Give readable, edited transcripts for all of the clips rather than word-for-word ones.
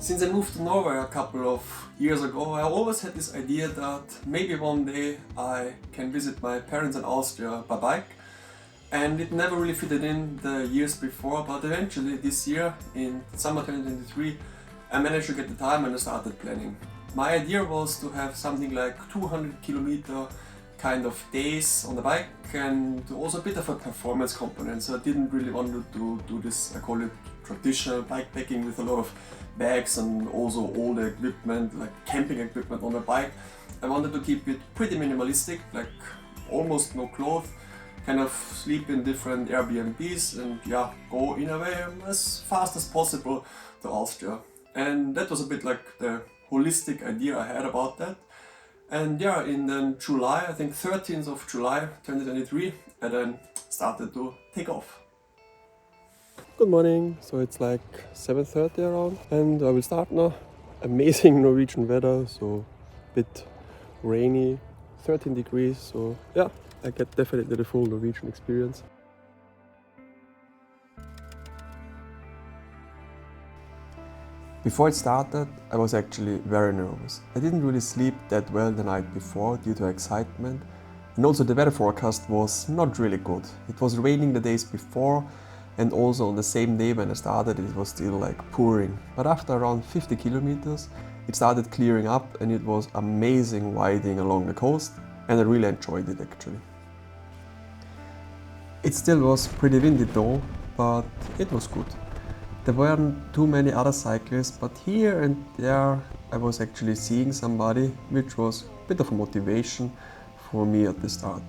Since I moved to Norway a couple of years ago, I always had this idea that maybe one day I can visit my parents in Austria by bike. And it never really fitted in the years before, but eventually this year, in summer 2023, I managed to get the time and I started planning. My idea was to have something like 200 kilometer kind of days on the bike and also a bit of a performance component. So I didn't really want to do this, I call it traditional bikepacking with a lot of bags and also all the equipment, like camping equipment on the bike. I wanted to keep it pretty minimalistic, like almost no clothes, kind of sleep in different Airbnbs and yeah, go in a way as fast as possible to Austria. And that was a bit like the holistic idea I had about that. And yeah, in then July, I think 13th of July 2023, I then started to take off. Good morning, so it's like 7:30 around and I will start now. Amazing Norwegian weather, so a bit rainy, 13 degrees, so yeah, I get definitely the full Norwegian experience. Before it started, I was actually very nervous. I didn't really sleep that well the night before due to excitement, and also the weather forecast was not really good. It was raining the days before, and also on the same day when I started it was still like pouring. But after around 50 kilometers it started clearing up and it was amazing riding along the coast, and I really enjoyed it actually. It still was pretty windy though, but it was good. There weren't too many other cyclists, but here and there I was actually seeing somebody, which was a bit of a motivation for me at the start.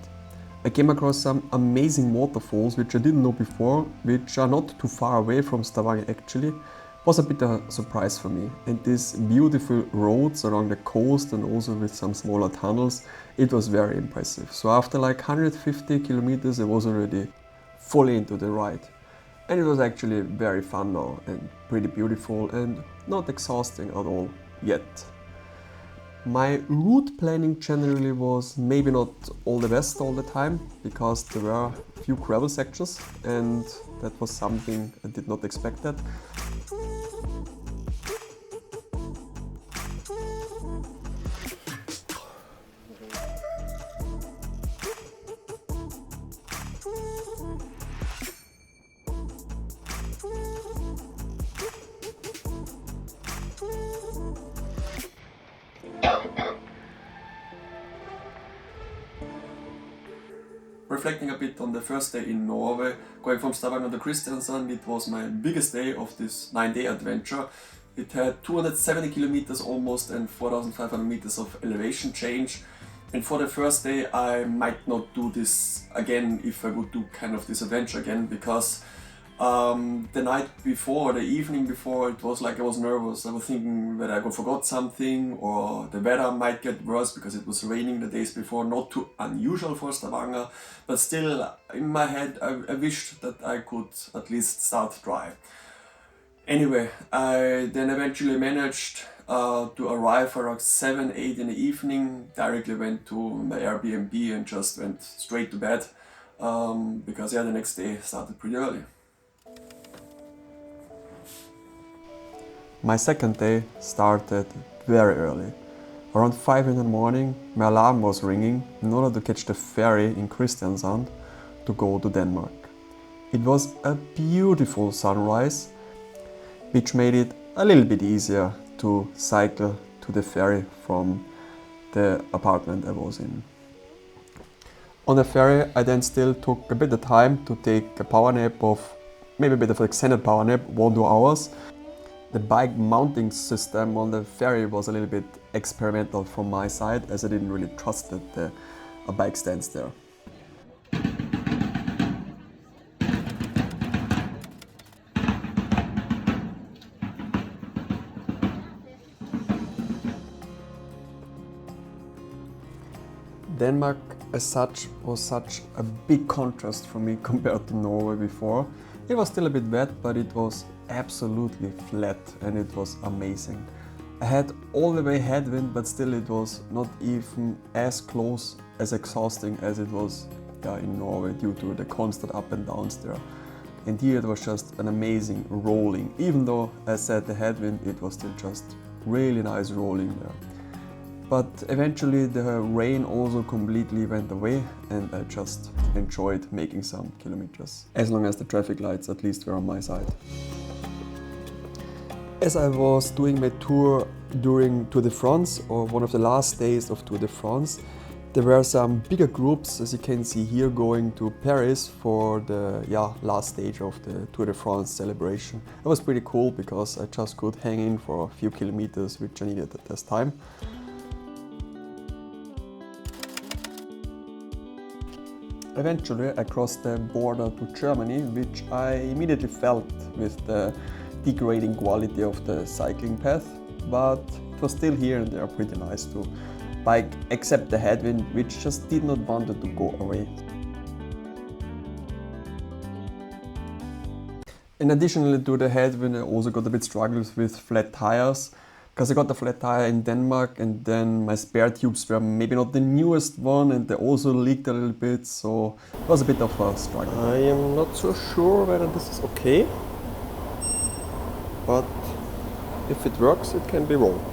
I came across some amazing waterfalls which I didn't know before, which are not too far away from Stavanger actually. It was a bit of a surprise for me. And these beautiful roads along the coast and also with some smaller tunnels, it was very impressive. So after like 150 kilometers I was already fully into the ride. And it was actually very fun now and pretty beautiful and not exhausting at all yet. My route planning generally was maybe not all the best all the time, because there were a few gravel sections and that was something I did not expect that. Reflecting a bit on the first day in Norway, going from Stavanger to Kristiansand, it was my biggest day of this 9-day adventure. It had 270 kilometers almost and 4,500 meters of elevation change. And for the first day I might not do this again if I would do kind of this adventure again, because the night before, the evening before, it was like I was nervous. I was thinking whether I forgot something or the weather might get worse because it was raining the days before, not too unusual for Stavanger, but still in my head I wished that I could at least start dry. Anyway, I then eventually managed to arrive around 7-8 in the evening, directly went to my Airbnb and just went straight to bed because yeah, the next day started pretty early. My second day started very early. Around 5 in the morning, my alarm was ringing in order to catch the ferry in Kristiansand to go to Denmark. It was a beautiful sunrise, which made it a little bit easier to cycle to the ferry from the apartment I was in. On the ferry, I then still took a bit of time to take a power nap of maybe a bit of an extended power nap, 1-2 hours. The bike mounting system on the ferry was a little bit experimental from my side, as I didn't really trust that a bike stands there. Denmark as such was such a big contrast for me compared to Norway before. It was still a bit wet, but it was absolutely flat and it was amazing. I had all the way headwind, but still it was not even as close as exhausting as it was in Norway due to the constant up and downs there. And here it was just an amazing rolling. Even though I said the headwind, it was still just really nice rolling there. But eventually the rain also completely went away and I just enjoyed making some kilometers. As long as the traffic lights at least were on my side. As I was doing my tour during Tour de France, or one of the last days of Tour de France, there were some bigger groups, as you can see here, going to Paris for the last stage of the Tour de France celebration. It was pretty cool because I just could hang in for a few kilometers, which I needed at this time. Eventually I crossed the border to Germany, which I immediately felt with the degrading quality of the cycling path, but it was still here and there pretty nice to bike, except the headwind, which just did not want to go away. And additionally to the headwind, I also got a bit struggles with flat tires, because I got the flat tire in Denmark and then my spare tubes were maybe not the newest one and they also leaked a little bit, so it was a bit of a struggle. I am not so sure whether this is okay, but if it works, it can be rolled.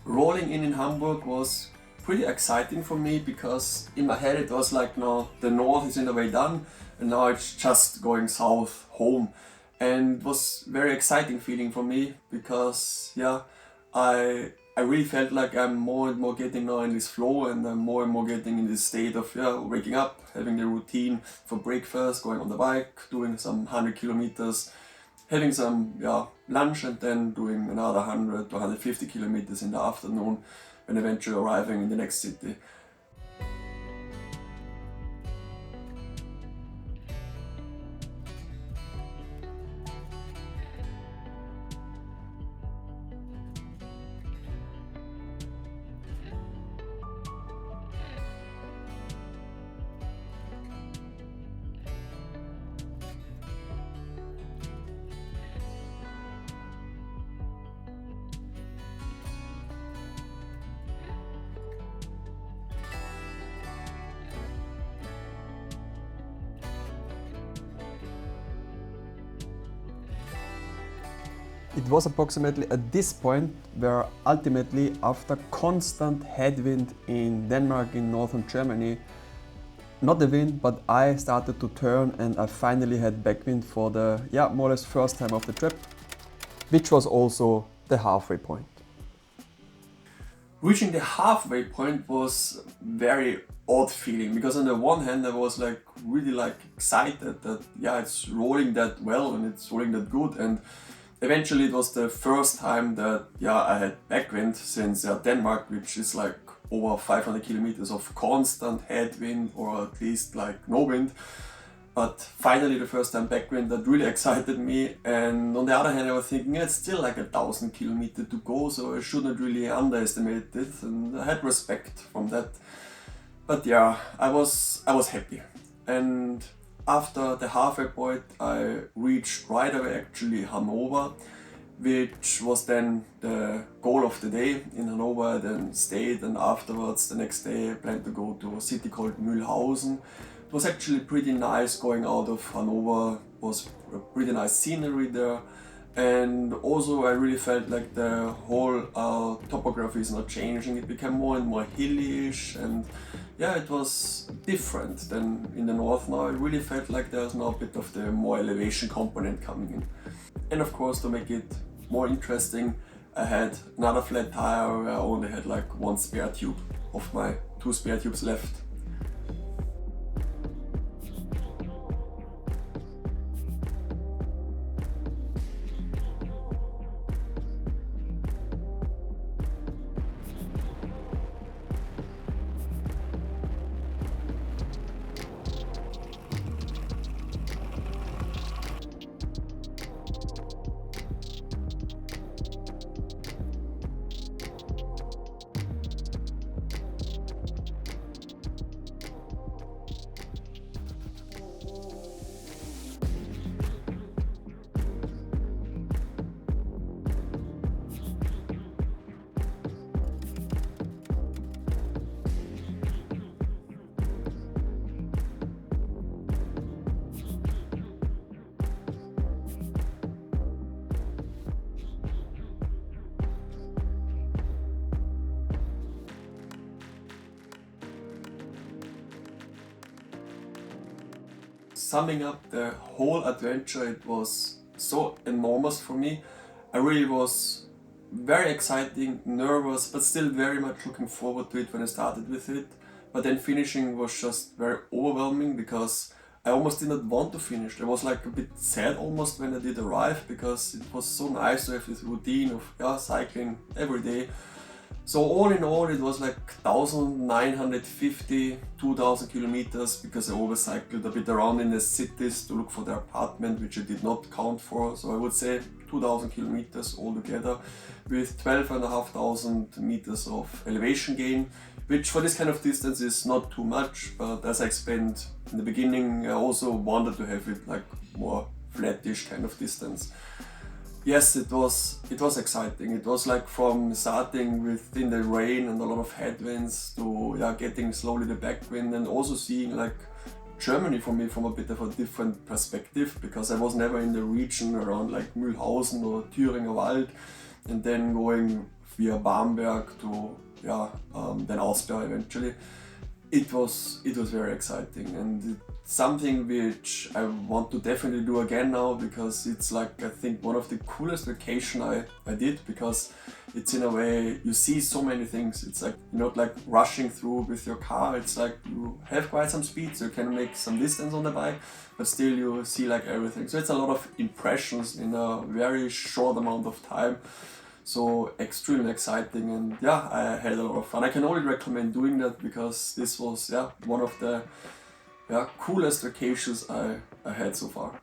Rolling in Hamburg was pretty exciting for me because in my head it was like, now the north is in a way done and now it's just going south home, and it was very exciting feeling for me because I really felt like I'm more and more getting now in this flow and I'm more and more getting in this state of waking up, having the routine for breakfast, going on the bike, doing some 100 kilometers, having some lunch and then doing another 100 to 150 kilometers in the afternoon and eventually arriving in the next city. It was approximately at this point where ultimately, after constant headwind in Denmark, in northern Germany, not the wind, but I started to turn and I finally had backwind for the more or less first time of the trip, which was also the halfway point. Reaching the halfway point was very odd feeling because on the one hand I was like really like excited that it's rolling that well and it's rolling that good, and eventually it was the first time that I had backwind since Denmark, which is like over 500 kilometers of constant headwind or at least like no wind. But finally the first time backwind, that really excited me, and on the other hand I was thinking it's still like 1,000 kilometers to go, so I shouldn't really underestimate it, and I had respect from that. But I was happy, and after the halfway point I reached right away actually Hannover, which was then the goal of the day. In Hannover I then stayed, and afterwards the next day I planned to go to a city called Mühlhausen. It was actually pretty nice going out of Hannover, it was a pretty nice scenery there, and also I really felt like the whole topography is not changing, it became more and more hilly-ish, and it was different than in the north now. I really felt like there's now a bit of the more elevation component coming in. And of course, to make it more interesting, I had another flat tire where I only had like one spare tube of my 2 spare tubes left. summing up the whole adventure, it was so enormous for me. I really was very exciting, nervous, but still very much looking forward to it when I started with it. But then finishing was just very overwhelming because I almost did not want to finish. I was like a bit sad almost when I did arrive, because it was so nice to have this routine of cycling every day. So all in all, it was like 1,950, 2,000 kilometers, because I always cycled a bit around in the cities to look for the apartment, which I did not count for. So I would say 2,000 kilometers altogether, with 12,500 meters of elevation gain, which for this kind of distance is not too much. But as I explained in the beginning, I also wanted to have it like more flattish kind of distance. Yes, it was exciting. It was like from starting within the rain and a lot of headwinds to getting slowly the backwind, and also seeing like Germany for me from a bit of a different perspective, because I was never in the region around like Mühlhausen or Thüringer Wald, and then going via Bamberg to then Austria eventually. It was very exciting, and it's something which I want to definitely do again now, because it's like, I think, one of the coolest vacation I did, because it's in a way you see so many things. It's like you're not like rushing through with your car. It's like you have quite some speed, so you can make some distance on the bike, but still you see like everything. So it's a lot of impressions in a very short amount of time. So extremely exciting, and I had a lot of fun. I can only recommend doing that, because this was one of the coolest vacations I had so far.